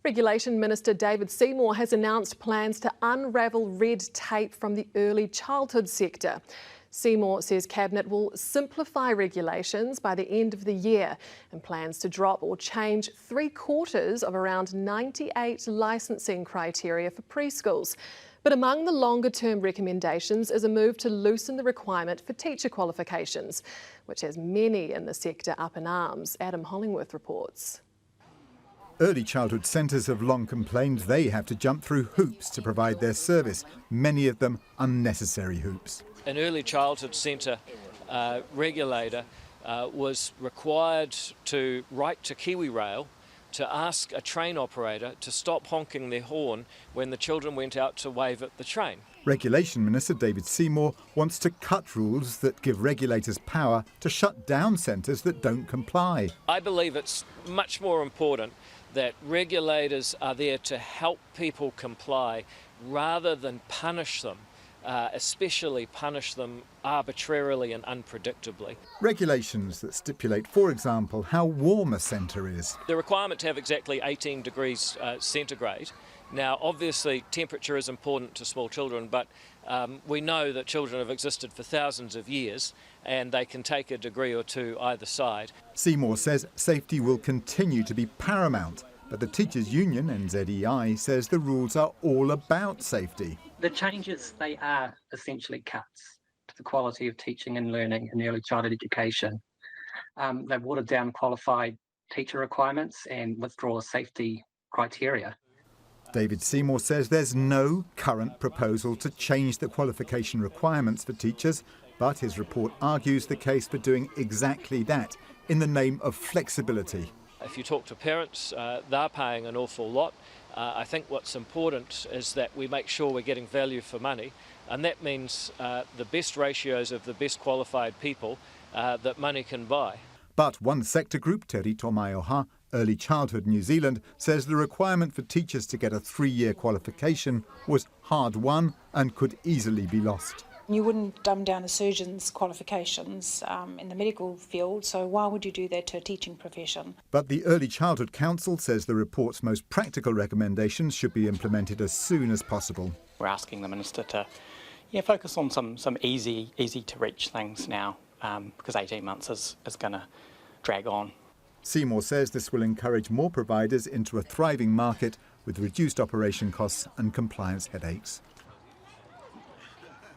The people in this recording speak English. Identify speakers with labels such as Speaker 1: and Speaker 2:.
Speaker 1: Regulation Minister David Seymour has announced plans to unravel red tape from the early childhood sector. Seymour says Cabinet will simplify regulations by the end of the year and plans to drop or change 3/4 of around 98 licensing criteria for preschools. But among the longer-term recommendations is a move to loosen the requirement for teacher qualifications, which has many in the sector up in arms. Adam Hollingworth reports.
Speaker 2: Early childhood centres have long complained they have to jump through hoops to provide their service, many of them unnecessary hoops.
Speaker 3: An early childhood centre regulator was required to write to KiwiRail to ask a train operator to stop honking their horn when the children went out to wave at the train.
Speaker 2: Regulation Minister David Seymour wants to cut rules that give regulators power to shut down centres that don't comply.
Speaker 3: I believe it's much more important that regulators are there to help people comply rather than punish them, especially punish them arbitrarily and unpredictably.
Speaker 2: Regulations that stipulate, for example, how warm a centre is.
Speaker 3: The requirement to have exactly 18 degrees centigrade. Now, obviously, temperature is important to small children, but we know that children have existed for thousands of years and they can take a degree or two either side.
Speaker 2: Seymour says safety will continue to be paramount, but the Teachers' Union, NZEI, says the rules are all about safety.
Speaker 4: The changes, they are essentially cuts to the quality of teaching and learning in early childhood education. They've watered down qualified teacher requirements and withdraw safety criteria.
Speaker 2: David Seymour says there's no current proposal to change the qualification requirements for teachers, but his report argues the case for doing exactly that in the name of flexibility.
Speaker 3: If you talk to parents, they're paying an awful lot. I think what's important is that we make sure we're getting value for money, and that means the best ratios of the best qualified people that money can buy.
Speaker 2: But one sector group, Te Rito Mai Oha, Early Childhood New Zealand, says the requirement for teachers to get a 3-year qualification was hard won and could easily be lost.
Speaker 5: You wouldn't dumb down a surgeon's qualifications in the medical field, so why would you do that to a teaching profession?
Speaker 2: But the Early Childhood Council says the report's most practical recommendations should be implemented as soon as possible.
Speaker 6: We're asking the Minister to focus on some easy to reach things now, because 18 months is going to drag on.
Speaker 2: Seymour says this will encourage more providers into a thriving market with reduced operation costs and compliance headaches.